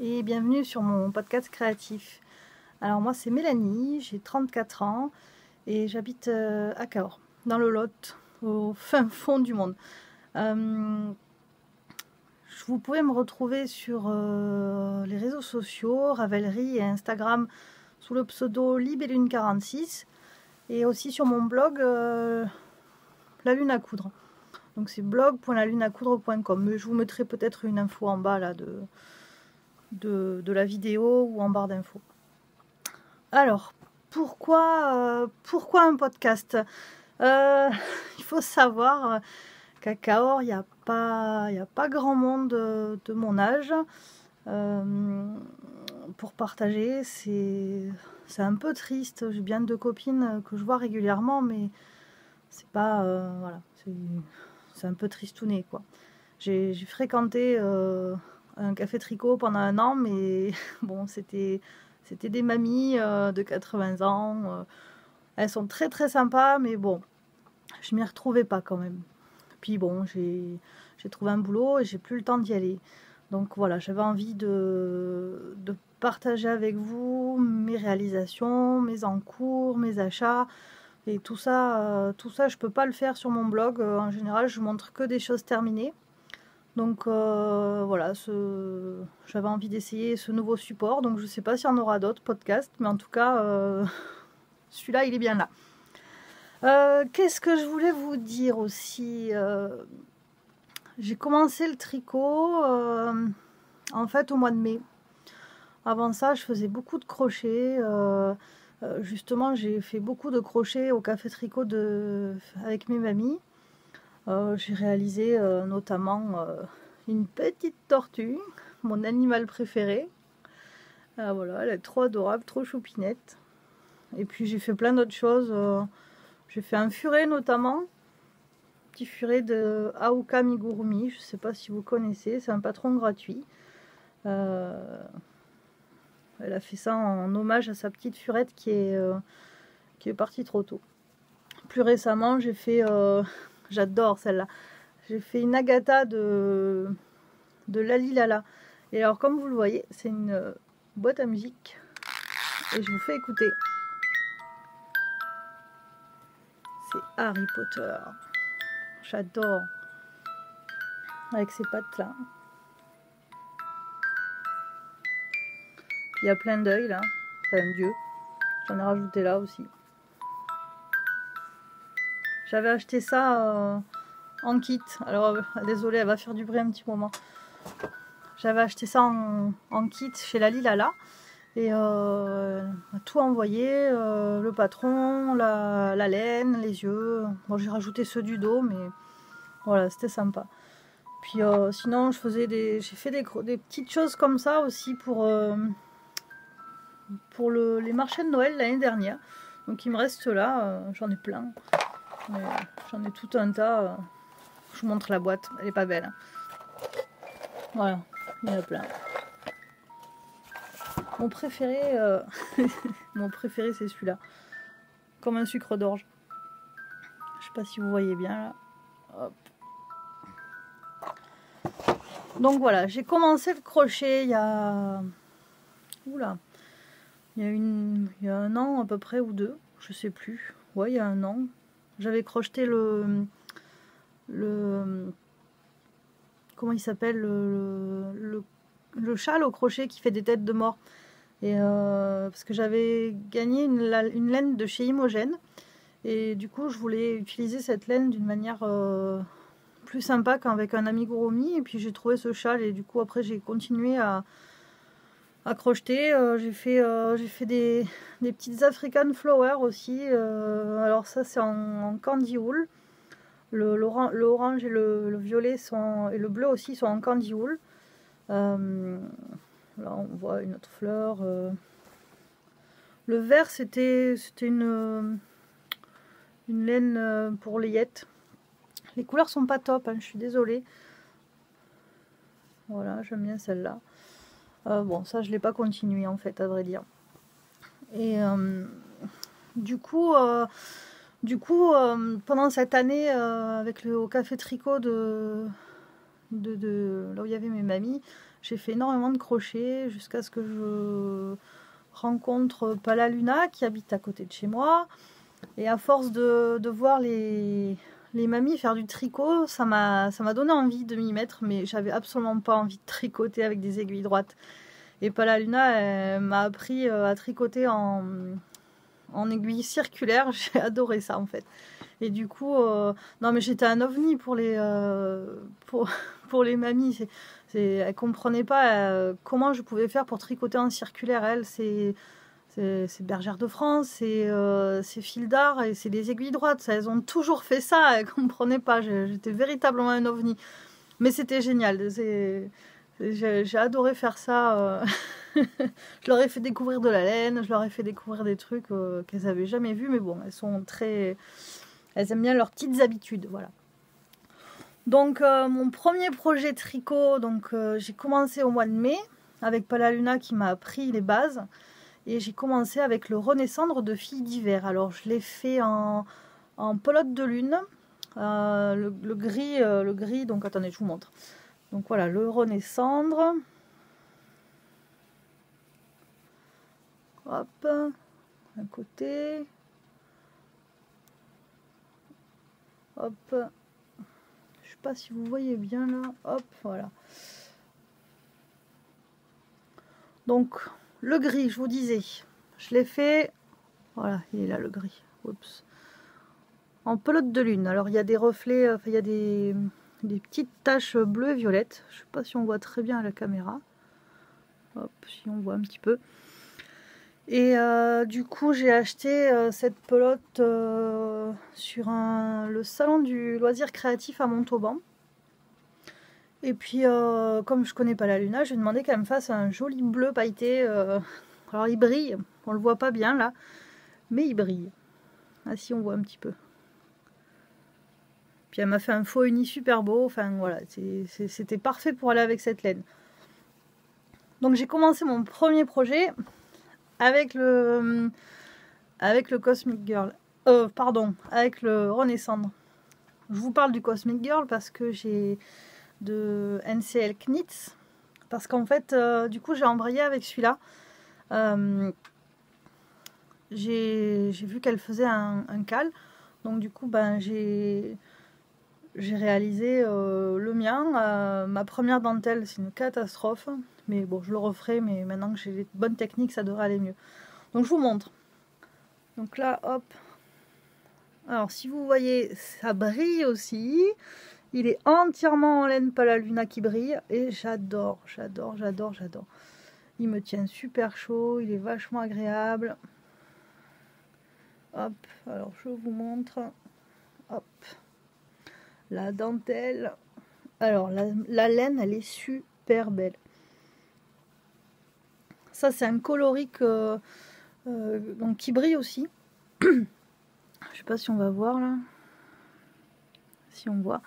et bienvenue sur mon podcast créatif. Alors moi c'est Mélanie, j'ai 34 ans et j'habite à Cahors, dans le Lot, au fin fond du monde. Vous pouvez me retrouver sur les réseaux sociaux, Ravelry et Instagram sous le pseudo Libellune46 et aussi sur mon blog La Lune à Coudre. Donc c'est blog.laluneacoudre.com. Mais je vous mettrai peut-être une info en bas là de la vidéo ou en barre d'infos. Alors, pourquoi un podcast? Il faut savoir qu'à Cahors, il n'y a pas grand monde de mon âge pour partager. C'est un peu triste. J'ai bien 2 copines que je vois régulièrement, mais c'est pas... voilà, c'est un peu tristouné, quoi. J'ai fréquenté un café tricot pendant 1 an, mais bon, c'était des mamies de 80 ans. Elles sont très très sympas, mais bon, je m'y retrouvais pas quand même. Puis bon, j'ai trouvé un boulot et j'ai plus le temps d'y aller. Donc voilà, j'avais envie de partager avec vous mes réalisations, mes encours, mes achats. Et tout ça, je peux pas le faire sur mon blog. En général, je montre que des choses terminées. Donc voilà, j'avais envie d'essayer ce nouveau support. Donc je sais pas s'il y en aura d'autres podcasts, mais en tout cas, celui-là, il est bien là. Qu'est-ce que je voulais vous dire aussi? J'ai commencé le tricot en fait au mois de mai. Avant ça, je faisais beaucoup de crochets. Justement, j'ai fait beaucoup de crochets au café tricot avec mes mamies. J'ai réalisé notamment une petite tortue, mon animal préféré. Voilà, elle est trop adorable, trop choupinette. Et puis j'ai fait plein d'autres choses. J'ai fait un furet notamment. Petit furet de Aoka Migurumi. Je ne sais pas si vous connaissez, c'est un patron gratuit. Elle a fait ça en hommage à sa petite furette qui est partie trop tôt. Plus récemment, j'ai fait... j'adore celle-là. J'ai fait une Agatha de Lalilala. Et alors, comme vous le voyez, c'est une boîte à musique. Et je vous fais écouter. C'est Harry Potter. J'adore. Avec ces pattes-là. Il y a plein d'œils là. C'est un dieu. J'en ai rajouté là aussi. J'avais acheté ça en kit. Alors, désolée, elle va faire du bruit un petit moment. J'avais acheté ça en kit chez Lalilala. Et tout envoyé, le patron, la laine, les yeux. Bon, j'ai rajouté ceux du dos, mais voilà, c'était sympa. Puis sinon, j'ai fait des petites choses comme ça aussi pour les marchés de Noël l'année dernière. Donc il me reste là, j'en ai plein. J'en ai tout un tas. Je vous montre la boîte, elle est pas belle. Voilà, il y en a plein. Mon préféré, mon préféré c'est celui-là. Comme un sucre d'orge. Je sais pas si vous voyez bien là. Hop. Donc voilà, j'ai commencé le crochet il y a... Oula. Il y a 1 an à peu près ou 2. Je sais plus. Ouais, il y a 1 an. J'avais crocheté comment il s'appelle, le châle au crochet qui fait des têtes de mort. Et parce que j'avais gagné une laine de chez Imogène. Et du coup, je voulais utiliser cette laine d'une manière plus sympa qu'avec un amigurumi. Et puis j'ai trouvé ce châle et du coup après j'ai continué à crocheter. J'ai fait des petites African Flower aussi. Alors ça c'est en candy wool. L'orange et le violet et le bleu aussi sont en candy wool. Là on voit une autre fleur. Le vert c'était une laine pour layette. Les couleurs sont pas top, hein, je suis désolée. Voilà, j'aime bien celle-là. Bon, ça je l'ai pas continué en fait, à vrai dire. Et du coup, pendant cette année, au café tricot de là où il y avait mes mamies, J'ai fait énormément de crochets jusqu'à ce que je rencontre Palaluna qui habite à côté de chez moi. Et à force de voir les mamies faire du tricot, ça m'a donné envie de m'y mettre, mais j'avais absolument pas envie de tricoter avec des aiguilles droites. Et Palaluna m'a appris à tricoter en aiguille circulaire. J'ai adoré ça en fait. Et du coup, non mais j'étais un ovni pour pour les mamies. Elles comprenaient pas comment je pouvais faire pour tricoter en circulaire. Elles, c'est Bergère de France, c'est Fil d'Art et c'est des aiguilles droites. Ça, elles ont toujours fait ça, elles comprenaient pas. J'étais véritablement un ovni. Mais c'était génial. J'ai adoré faire ça. Je leur ai fait découvrir de la laine, je leur ai fait découvrir des trucs qu'elles n'avaient jamais vus. Mais bon, elles aiment bien leurs petites habitudes. Voilà. Donc, mon premier projet tricot, j'ai commencé au mois de mai avec Palaluna qui m'a appris les bases. Et j'ai commencé avec le Renaissandre de Filles d'hiver. Alors je l'ai fait en pelote de lune. Le gris, donc attendez, je vous montre. Donc voilà, le Renaissandre. Hop, un côté. Hop. Je sais pas si vous voyez bien là. Hop, voilà. Donc le gris, je vous disais, je l'ai fait, voilà, il est là le gris, oups, en pelote de lune. Alors il y a des reflets, il y a des petites taches bleues et violettes. Je sais pas si on voit très bien à la caméra. Hop, si on voit un petit peu. Et du coup j'ai acheté cette pelote sur le salon du loisir créatif à Montauban. Et puis, comme je connais pas la Luna, j'ai demandé qu'elle me fasse un joli bleu pailleté. Alors, il brille. On le voit pas bien, là. Mais il brille. Ah, si, on voit un petit peu. Puis, elle m'a fait un faux uni super beau. Enfin, voilà. C'était parfait pour aller avec cette laine. Donc, j'ai commencé mon premier projet avec le Cosmic Girl. Pardon, avec le Renaissandre. Je vous parle du Cosmic Girl parce que j'ai... de NCL Knits parce qu'en fait du coup j'ai embrayé avec celui-là. J'ai vu qu'elle faisait un cal, donc du coup ben j'ai réalisé le mien. Ma première dentelle c'est une catastrophe, mais bon je le referai, mais maintenant que j'ai les bonnes techniques ça devrait aller mieux. Donc je vous montre. Donc là hop, alors si vous voyez ça brille aussi. Il est entièrement en laine Palaluna qui brille et j'adore. Il me tient super chaud, il est vachement agréable. Hop, alors je vous montre. Hop, la dentelle. Alors la laine, elle est super belle. Ça c'est un coloris donc qui brille aussi. Je sais pas si on va voir là. Si on voit.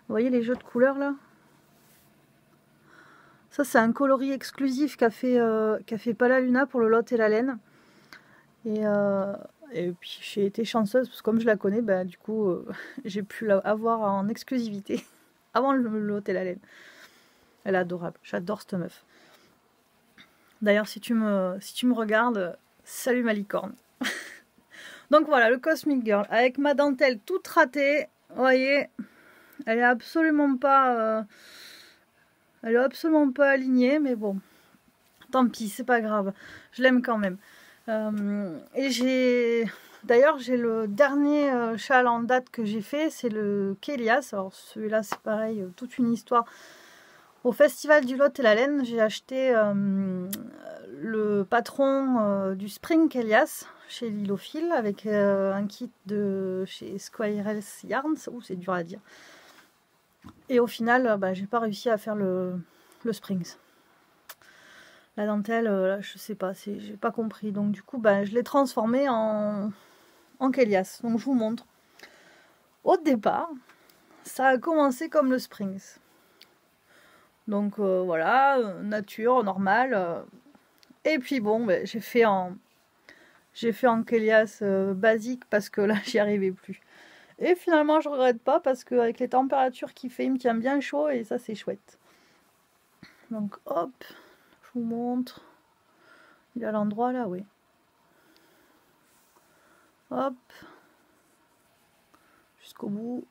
Vous voyez les jeux de couleurs là? Ça c'est un coloris exclusif qu'a fait Palaluna pour le lot et la laine. Et puis j'ai été chanceuse parce que comme je la connais, ben, du coup j'ai pu l'avoir en exclusivité avant le lot et la laine. Elle est adorable, j'adore cette meuf. D'ailleurs si tu me regardes, salut ma licorne. Donc voilà, le Cosmic Girl avec ma dentelle toute ratée, vous voyez. Elle est absolument pas alignée, mais bon, tant pis, c'est pas grave. Je l'aime quand même. Et d'ailleurs, j'ai le dernier châle en date que j'ai fait, c'est le Kélias. Alors celui-là, c'est pareil, toute une histoire. Au Festival du Lot et la Laine, j'ai acheté le patron du Spring Kélias chez Lilophile avec un kit de chez Squirrels Yarns. Ouh, c'est dur à dire. Et au final, bah, j'ai pas réussi à faire le Springs. La dentelle, je sais pas, j'ai pas compris. Donc du coup, bah, je l'ai transformé en Kélias. Donc je vous montre. Au départ, ça a commencé comme le Springs. Donc voilà, nature, normale. Et puis bon, bah, j'ai fait en Kélias basique parce que là, j'y arrivais plus. Et finalement, je regrette pas parce qu'avec les températures qu'il fait, il me tient bien chaud et ça, c'est chouette. Donc hop, je vous montre. Il est à l'endroit là, oui. Hop. Jusqu'au bout.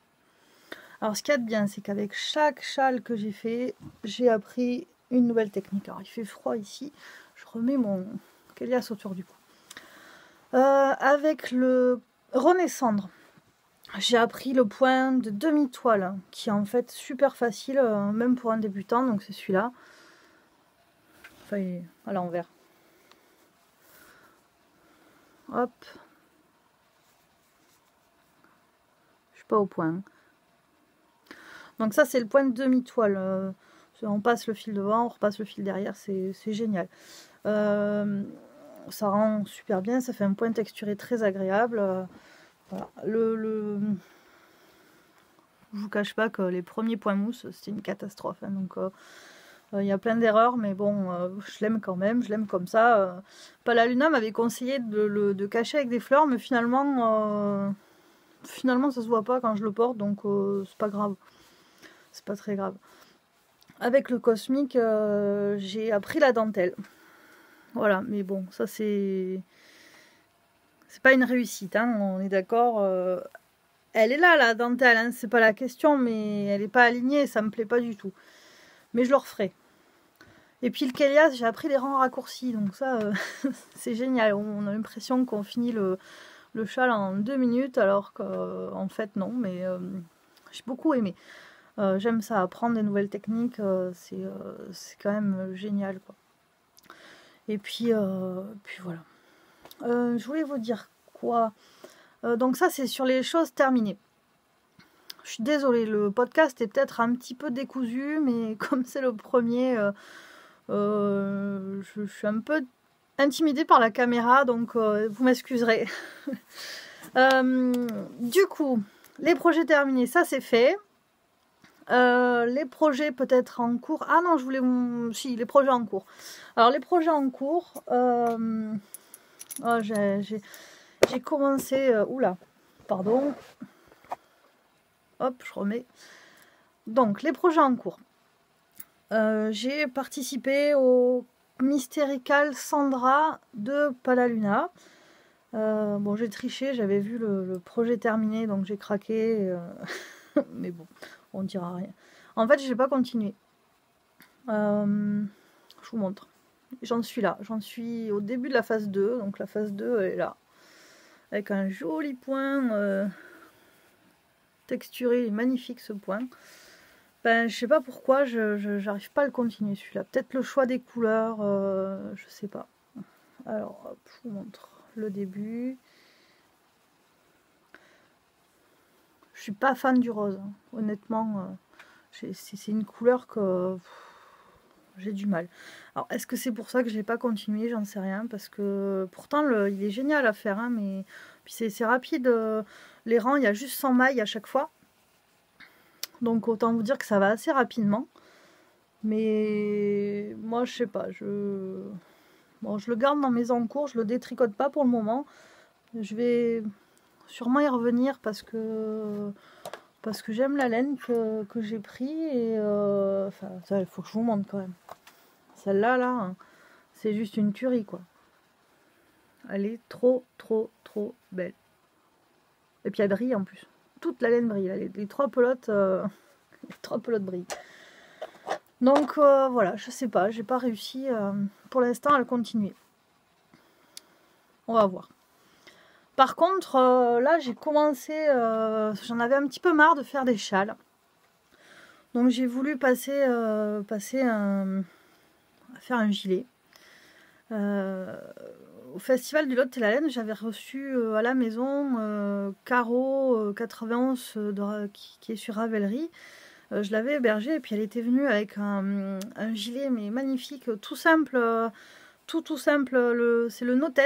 Alors ce qu'il y a de bien, c'est qu'avec chaque châle que j'ai fait, j'ai appris une nouvelle technique. Alors il fait froid ici. Je remets mon Kélias autour du cou. Avec le Renaissandre, j'ai appris le point de demi-toile, qui est en fait super facile, même pour un débutant, donc c'est celui-là. Enfin, il est à l'envers. Hop. Je suis pas au point. Donc ça, c'est le point de demi-toile. On passe le fil devant, on repasse le fil derrière, c'est génial. Ça rend super bien, ça fait un point texturé très agréable. Voilà. Je vous cache pas que les premiers points mousse, c'était une catastrophe. Hein, donc il y a plein d'erreurs, mais bon, je l'aime quand même, je l'aime comme ça. Palaluna m'avait conseillé de cacher avec des fleurs, mais finalement ça se voit pas quand je le porte, donc c'est pas grave. C'est pas très grave. Avec le cosmique, j'ai appris la dentelle. Voilà, mais bon, ça c'est pas une réussite, hein, on est d'accord. Elle est là, la dentelle, hein, c'est pas la question, mais elle est pas alignée, ça me plaît pas du tout. Mais je le referai. Et puis le Kélias, j'ai appris les rangs raccourcis, donc ça, c'est génial. On a l'impression qu'on finit le châle en 2 minutes, alors qu'en fait non, mais j'ai beaucoup aimé. J'aime ça, apprendre des nouvelles techniques, c'est quand même génial, quoi. Et puis voilà. Je voulais vous dire quoi. Donc ça, c'est sur les choses terminées. Je suis désolée, le podcast est peut-être un petit peu décousu, mais comme c'est le premier, je suis un peu intimidée par la caméra, donc vous m'excuserez. Du coup, les projets terminés, ça c'est fait. Les projets peut-être en cours. Ah non, je voulais... Si, les projets en cours. Alors, les projets en cours... Oh, j'ai commencé... Oula, pardon. Hop, je remets. Donc, les projets en cours. J'ai participé au Mystérical Sandra de Palaluna. Bon, j'ai triché, j'avais vu le projet terminé, donc j'ai craqué. Mais bon, on dira rien. En fait, je n'ai pas continué. Je vous montre. J'en suis là. J'en suis au début de la phase 2. Donc la phase 2, elle est là. Avec un joli point texturé. Magnifique ce point. Ben, je sais pas pourquoi, je n'arrive pas à le continuer celui-là. Peut-être le choix des couleurs, je sais pas. Alors, hop, je vous montre le début. Je suis pas fan du rose, hein. Honnêtement. C'est une couleur que j'ai du mal. Alors, est-ce que c'est pour ça que j'ai pas continué? J'en sais rien, parce que pourtant, il est génial à faire, hein, mais puis c'est rapide. Les rangs, il y a juste 100 mailles à chaque fois. Donc, autant vous dire que ça va assez rapidement. Mais moi, je sais pas. Bon, je le garde dans mes encours, je le détricote pas pour le moment. Je vais sûrement y revenir parce que j'aime la laine que j'ai pris et enfin, ça, il faut que je vous montre quand même. Celle-là, là, hein, c'est juste une tuerie, quoi. Elle est trop, trop, trop belle. Et puis elle brille en plus. Toute la laine brille. Les 3 pelotes, les 3 pelotes brillent. Donc voilà, je sais pas, j'ai pas réussi pour l'instant à le continuer. On va voir. Par contre, là j'ai commencé, j'en avais un petit peu marre de faire des châles. Donc j'ai voulu passer à faire un gilet. Au festival du Lot et la Laine, j'avais reçu à la maison Caro 91 qui est sur Ravelry. Je l'avais hébergée et puis elle était venue avec un gilet mais magnifique, tout simple, tout simple. C'est le Notes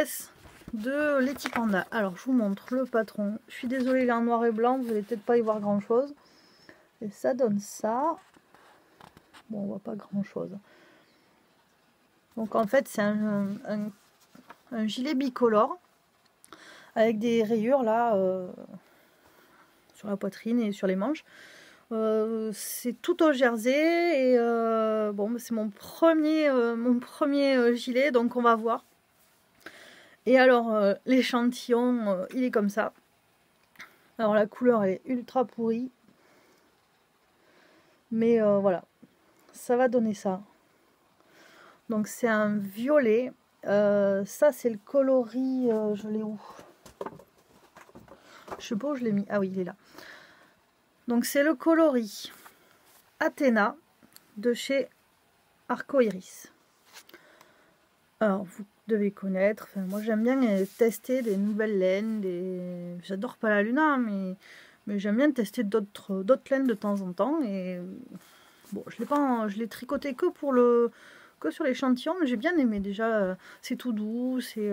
de Letty Panda. Alors je vous montre le patron. Je suis désolée, il est en noir et blanc, vous n'allez peut-être pas y voir grand chose. Et ça donne ça. Bon, on voit pas grand chose. Donc en fait c'est un gilet bicolore avec des rayures là sur la poitrine et sur les manches. C'est tout au jersey et bon, c'est mon premier gilet, donc on va voir. Et alors l'échantillon, il est comme ça. Alors la couleur elle est ultra pourrie, mais voilà, ça va donner ça. Donc c'est un violet. Ça c'est le coloris, je l'ai où? Je sais pas où je l'ai mis. Ah oui, il est là. Donc c'est le coloris Athéna de chez Arco Iris. Alors vous devez connaître, enfin, moi j'aime bien tester des nouvelles laines, j'adore Palaluna, mais j'aime bien tester d'autres laines de temps en temps. Et bon, je l'ai tricoté que sur l'échantillon, mais j'ai bien aimé déjà. C'est tout doux, c'est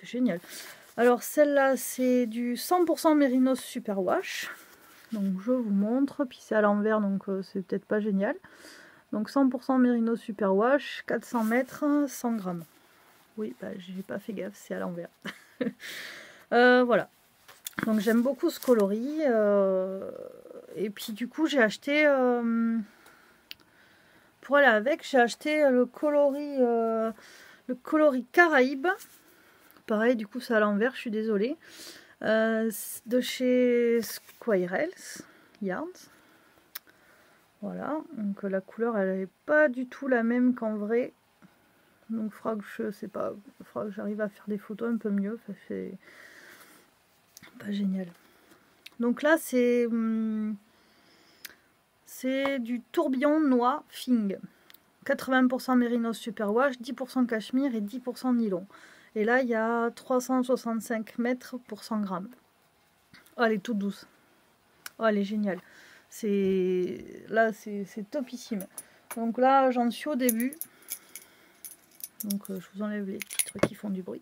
génial. Alors celle-là c'est du 100% Mérinos Superwash. Donc je vous montre, puis c'est à l'envers, donc c'est peut-être pas génial. Donc 100% Mérinos Superwash, 400 mètres, 100 grammes. Oui, bah, j'ai pas fait gaffe, c'est à l'envers. Voilà. Donc j'aime beaucoup ce coloris. Et puis du coup j'ai acheté, pour aller avec, j'ai acheté le coloris Caraïbe. Pareil, du coup c'est à l'envers, je suis désolée. De chez Squirrels Yarns. Voilà, donc la couleur elle n'est pas du tout la même qu'en vrai. Donc il faudra que je sais pas, il faudra que j'arrive à faire des photos un peu mieux. Ça fait pas génial. Donc là c'est du tourbillon noix Fing. 80% Mérinos Superwash, 10% cachemire et 10% nylon. Et là il y a 365 mètres pour 100 grammes. Oh, elle est toute douce. Oh, elle est géniale. Là c'est topissime. Donc là j'en suis au début. Donc je vous enlève les petits trucs qui font du bruit.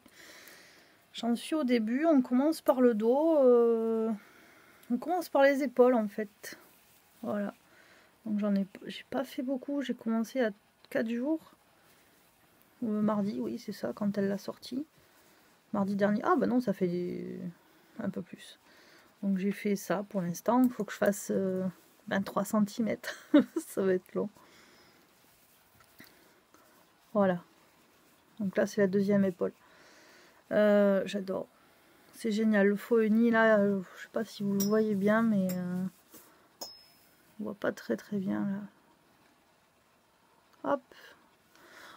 J'en suis au début, on commence par le dos, on commence par les épaules en fait. Voilà. Donc j'ai pas fait beaucoup, j'ai commencé à 4 jours. Mardi, oui c'est ça, quand elle l'a sorti. Mardi dernier. Ah bah non, ça fait un peu plus. Donc j'ai fait ça pour l'instant, il faut que je fasse 23 cm. Ça va être long. Voilà. Donc là c'est la deuxième épaule. J'adore. C'est génial. Le faux uni là, je sais pas si vous le voyez bien, mais on voit pas très bien là. Hop.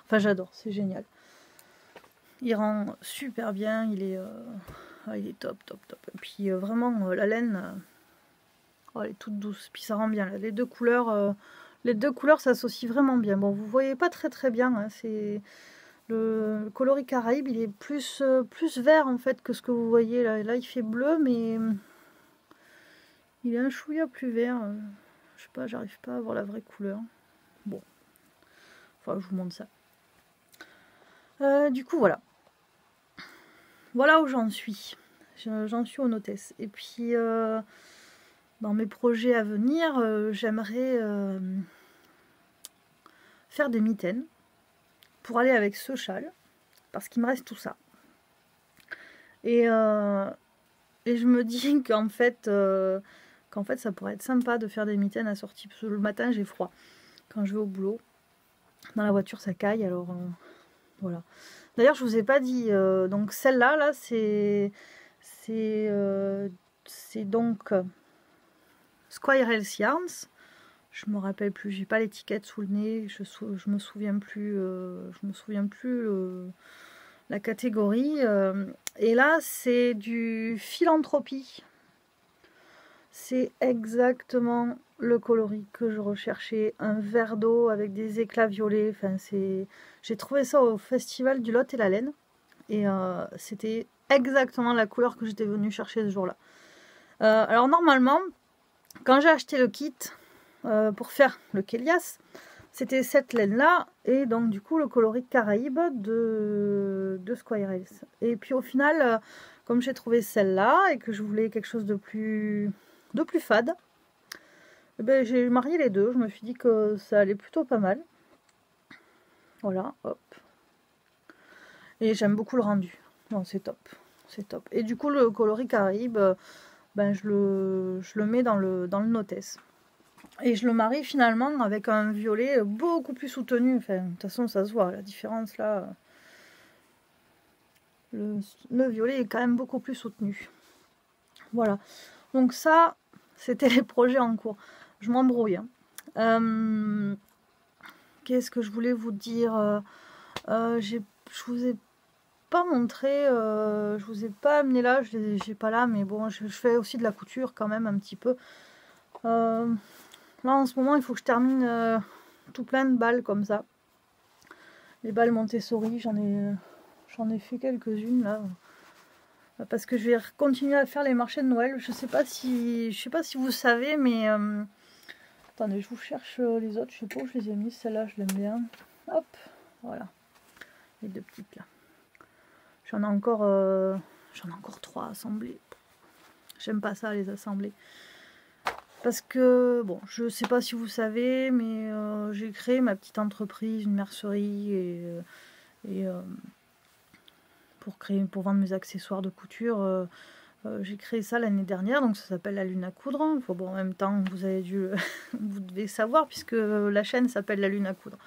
Enfin j'adore, c'est génial. Il rend super bien, il est top. Et puis vraiment la laine, oh, elle est toute douce. Puis ça rend bien. Là. Les deux couleurs s'associent vraiment bien. Bon, vous voyez pas très bien. Hein, c'est le coloris Caraïbe, il est plus vert en fait que ce que vous voyez là. Là, il fait bleu, mais il est un chouïa plus vert. Je sais pas, j'arrive pas à voir la vraie couleur. Bon, enfin, je vous montre ça. Du coup, voilà. Voilà où j'en suis. J'en suis aux notes. Et puis, dans mes projets à venir, j'aimerais faire des mitaines pour aller avec ce châle, parce qu'il me reste tout ça. Et je me dis qu'en fait, ça pourrait être sympa de faire des mitaines assorties, parce que le matin j'ai froid. Quand je vais au boulot, dans la voiture ça caille, alors voilà. D'ailleurs je vous ai pas dit, donc celle-là, là, c'est donc Squirrels Yarns. Je me rappelle plus, j'ai pas l'étiquette sous le nez, je me souviens plus, la catégorie. Et là c'est du philanthropie. C'est exactement le coloris que je recherchais, un vert d'eau avec des éclats violets. Enfin, j'ai trouvé ça au festival du Lot et la Laine et c'était exactement la couleur que j'étais venue chercher ce jour-là. Alors normalement, quand j'ai acheté le kit pour faire le Kélias, c'était cette laine-là et donc du coup le coloris Caraïbe de Squirrels. Et puis au final, comme j'ai trouvé celle-là et que je voulais quelque chose de plus fade, eh ben, j'ai marié les deux. Je me suis dit que ça allait plutôt pas mal. Voilà, hop. Et j'aime beaucoup le rendu. Non, c'est top. C'est top. Et du coup, le coloris Caraïbe, ben je le mets dans le notes. Et je le marie finalement avec un violet beaucoup plus soutenu. Enfin, de toute façon, ça se voit, la différence là. Le violet est quand même beaucoup plus soutenu. Voilà. Donc ça, c'était les projets en cours. Je m'embrouille. Hein. Qu'est-ce que je voulais vous dire je vous ai pas montré, je vous ai pas amené là, j'ai pas là, mais bon, je fais aussi de la couture quand même un petit peu. Là en ce moment, il faut que je termine tout plein de balles comme ça. Les balles Montessori, j'en ai fait quelques-unes là. Parce que je vais continuer à faire les marchés de Noël. Je sais pas si vous savez, mais attendez, je vous cherche les autres. Je sais pas où je les ai mis. Celle-là, je l'aime bien. Hop, voilà. Les deux petites là. J'en ai encore 3 assemblées. J'aime pas ça, les assembler. Parce que, bon, je sais pas si vous savez, mais j'ai créé ma petite entreprise, une mercerie, et pour vendre mes accessoires de couture. J'ai créé ça l'année dernière, donc ça s'appelle La Lune à coudre. Enfin, bon, en même temps, vous devez savoir, puisque la chaîne s'appelle La Lune à coudre.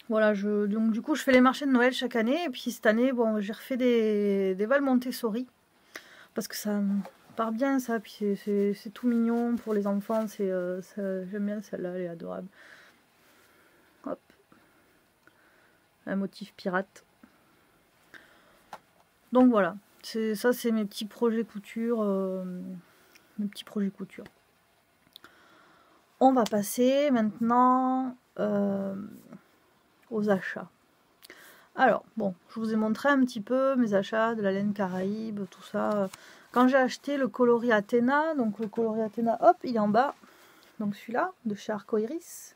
Voilà, donc du coup, je fais les marchés de Noël chaque année, et puis cette année, bon, j'ai refait des balles Montessori, parce que ça part bien, ça, puis c'est tout mignon pour les enfants, j'aime bien celle-là, elle est adorable. Hop, un motif pirate. Donc voilà. Ça, c'est mes petits projets couture. On va passer maintenant aux achats. Alors, bon, je vous ai montré un petit peu mes achats de la laine Caraïbe, tout ça. Quand j'ai acheté le coloris Athéna, donc le coloris Athéna, hop, il est en bas. Donc celui-là, de chez Arcoiris.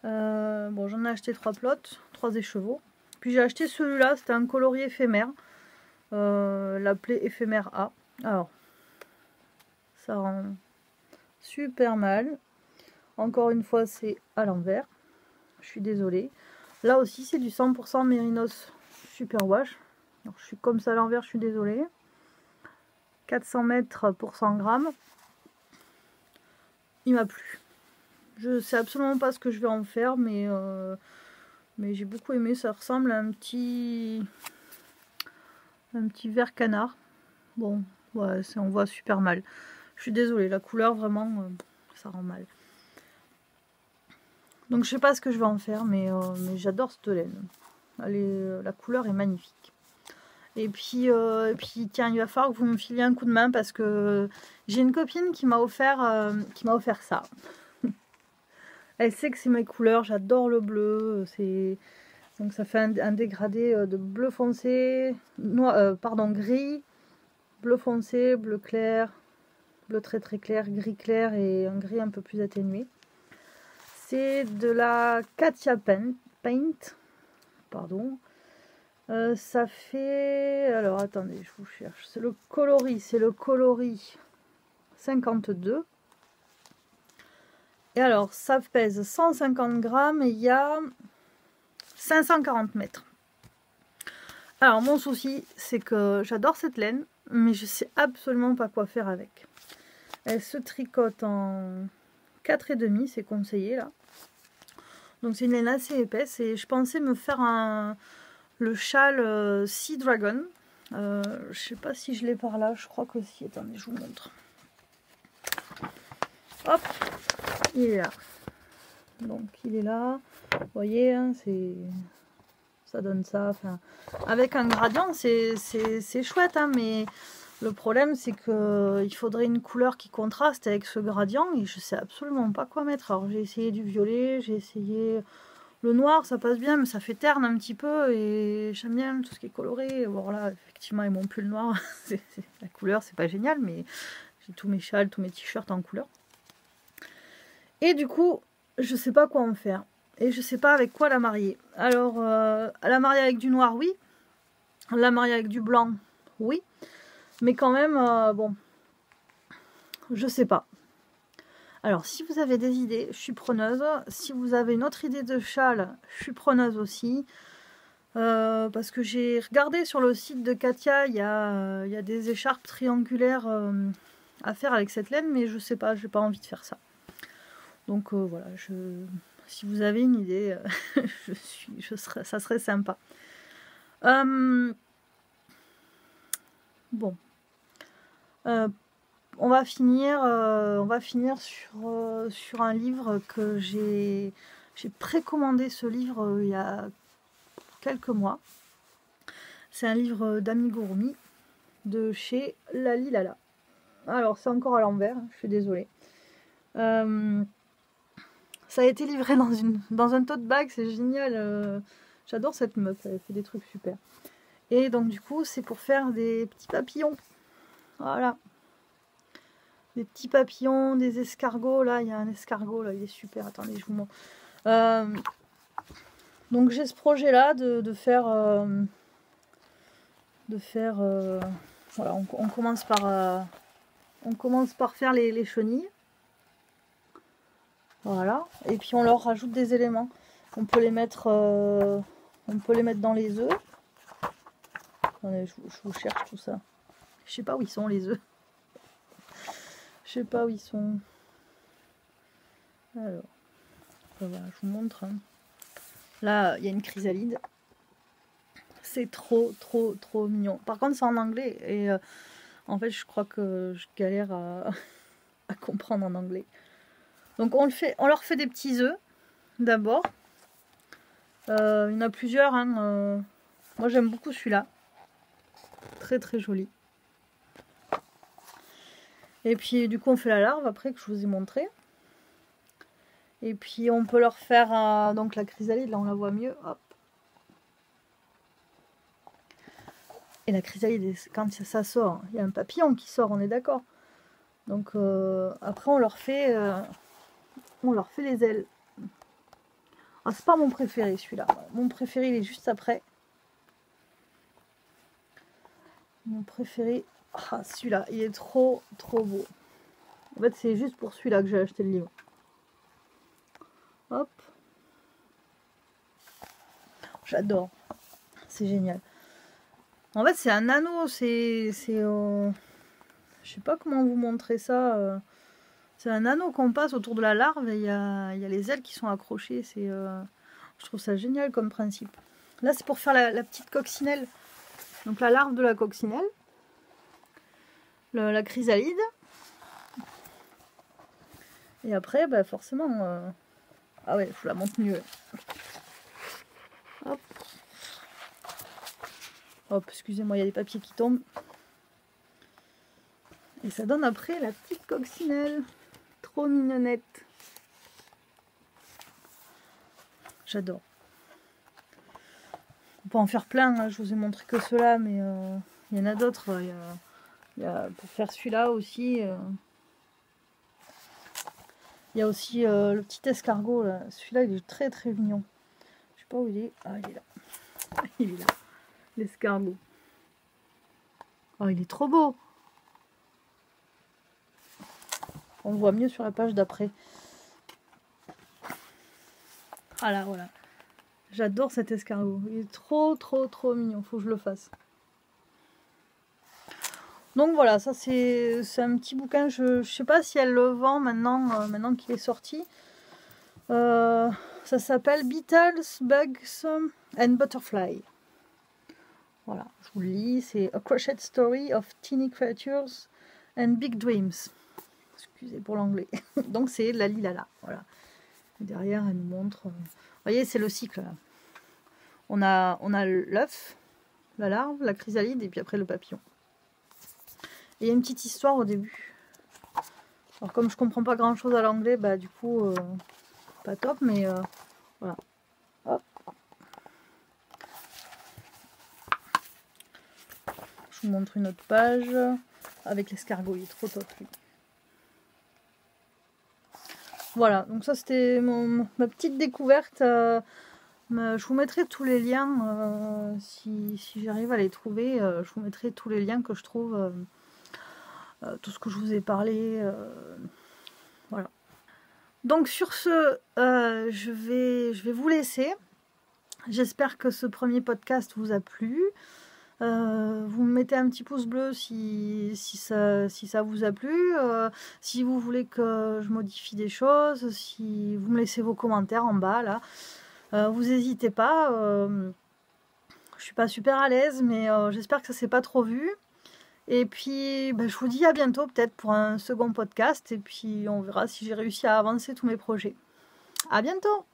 Bon, j'en ai acheté 3 plots, 3 écheveaux. Puis j'ai acheté celui-là, c'était un coloris éphémère. L'appeler éphémère A. Alors, ça rend super mal. Encore une fois, c'est à l'envers. Je suis désolée. Là aussi, c'est du 100% Mérinos Superwash. Alors, je suis comme ça à l'envers, je suis désolée. 400 mètres pour 100 grammes. Il m'a plu. Je sais absolument pas ce que je vais en faire, mais j'ai beaucoup aimé. Ça ressemble à un petit vert canard. Bon, ouais, on voit super mal. Je suis désolée, la couleur vraiment, ça rend mal. Donc je sais pas ce que je vais en faire, mais j'adore cette laine. La couleur est magnifique. Et puis tiens, il va falloir que vous me filiez un coup de main parce que j'ai une copine qui m'a offert ça. Elle sait que c'est mes couleurs, j'adore le bleu. Donc ça fait un dégradé de bleu foncé, gris, bleu foncé, bleu clair, bleu très très clair, gris clair et un gris un peu plus atténué. C'est de la Katia Paint. Pardon. Ça fait... Alors, attendez, je vous cherche. C'est le coloris 52. Et alors, ça pèse 150 grammes et il y a 540 mètres. Alors, mon souci, c'est que j'adore cette laine, mais je sais absolument pas quoi faire avec. Elle se tricote en 4,5, c'est conseillé, là. Donc, c'est une laine assez épaisse et je pensais me faire le châle Sea Dragon. Je sais pas si je l'ai par là, je crois que si. Attendez, je vous montre. Hop, il est là. Donc il est là. Vous voyez, hein, ça donne ça. Enfin, avec un gradient, c'est chouette, hein, mais le problème c'est que il faudrait une couleur qui contraste avec ce gradient et je sais absolument pas quoi mettre. Alors j'ai essayé du violet, j'ai essayé le noir, ça passe bien, mais ça fait terne un petit peu et j'aime bien tout ce qui est coloré. Bon là, effectivement, ils m'ont plus le noir. La couleur, c'est pas génial, mais j'ai tous mes châles, tous mes t-shirts en couleur. Et du coup, je sais pas quoi en faire. Et je sais pas avec quoi la marier. Alors, la marier avec du noir, oui. La marier avec du blanc, oui. Mais quand même, bon, je sais pas. Alors, si vous avez des idées, je suis preneuse. Si vous avez une autre idée de châle, je suis preneuse aussi. Parce que j'ai regardé sur le site de Katia, il y a des écharpes triangulaires à faire avec cette laine, mais je sais pas, j'ai pas envie de faire ça. Donc voilà, si vous avez une idée, ça serait sympa. Bon, on va finir sur un livre que j'ai précommandé ce livre il y a quelques mois. C'est un livre d'Amigurumi de chez Lali Lala. Alors c'est encore à l'envers, je suis désolée. Ça a été livré dans un tote bag, c'est génial. J'adore cette meuf, elle fait des trucs super. Et donc du coup c'est pour faire des petits papillons. Voilà. Des petits papillons, des escargots. Là il y a un escargot, là il est super. Attendez, je vous montre. Donc j'ai ce projet là de faire voilà, on commence par faire les chenilles. Voilà, et puis on leur rajoute des éléments. On peut les mettre dans les œufs. Attendez, je vous cherche tout ça. Je sais pas où ils sont les œufs. Je sais pas où ils sont. Alors, voilà, je vous montre. Là, il y a une chrysalide. C'est trop mignon. Par contre, c'est en anglais et en fait, je crois que je galère à comprendre en anglais. Donc, on leur fait des petits œufs d'abord. Il y en a plusieurs. Hein, moi, j'aime beaucoup celui-là. Très joli. Et puis, du coup, on fait la larve après que je vous ai montré. Et puis, on peut leur faire donc la chrysalide. Là, on la voit mieux. Hop. Et la chrysalide, quand ça sort, il y a un papillon qui sort, on est d'accord. Donc après on leur fait les ailes. Ah, c'est pas mon préféré celui-là. Mon préféré il est juste après. Mon préféré, celui-là, il est trop beau. En fait c'est juste pour celui-là que j'ai acheté le livre. Hop. J'adore. C'est génial. En fait c'est un anneau, je sais pas comment vous montrer ça. C'est un anneau qu'on passe autour de la larve et il y a les ailes qui sont accrochées. Je trouve ça génial comme principe. Là, c'est pour faire la petite coccinelle. Donc la larve de la coccinelle. La chrysalide. Et après, bah, forcément... Ah ouais, il faut la monter mieux. Hop. Hop, excusez-moi, il y a des papiers qui tombent. Et ça donne après la petite coccinelle. Trop mignonnette. J'adore. On peut en faire plein, hein. Je vous ai montré que ceux-là, mais il y en a d'autres. Il y a pour faire celui-là aussi. Il y a aussi le petit escargot. Celui-là, il est très mignon. Je sais pas où il est. Ah, il est là. Il est là. L'escargot. Oh, il est trop beau. On le voit mieux sur la page d'après. Voilà. J'adore cet escargot. Il est trop mignon. Faut que je le fasse. Donc voilà, ça c'est un petit bouquin. Je sais pas si elle le vend maintenant qu'il est sorti. Ça s'appelle Beetles, Bugs and Butterfly. Voilà, je vous le lis. C'est A Crochet Story of Teeny Creatures and Big Dreams. Excusez pour l'anglais. Donc c'est Lali Lala. Voilà. Et derrière, elle nous montre. Vous voyez, c'est le cycle là. On a l'œuf, la larve, la chrysalide et puis après le papillon. Et il y a une petite histoire au début. Alors comme je comprends pas grand chose à l'anglais, bah du coup pas top, mais voilà. Hop. Je vous montre une autre page avec l'escargot, il est trop top lui. Voilà, donc ça c'était ma petite découverte. Je vous mettrai tous les liens si j'arrive à les trouver. Je vous mettrai tous les liens que je trouve. Tout ce que je vous ai parlé. Voilà. Donc sur ce, je vais vous laisser. J'espère que ce premier podcast vous a plu. Vous me mettez un petit pouce bleu si ça vous a plu. Si vous voulez que je modifie des choses, si vous me laissez vos commentaires en bas là. Vous n'hésitez pas. Je suis pas super à l'aise, mais j'espère que ça s'est pas trop vu. Et puis, je vous dis à bientôt peut-être pour un second podcast. Et puis, on verra si j'ai réussi à avancer tous mes projets. À bientôt!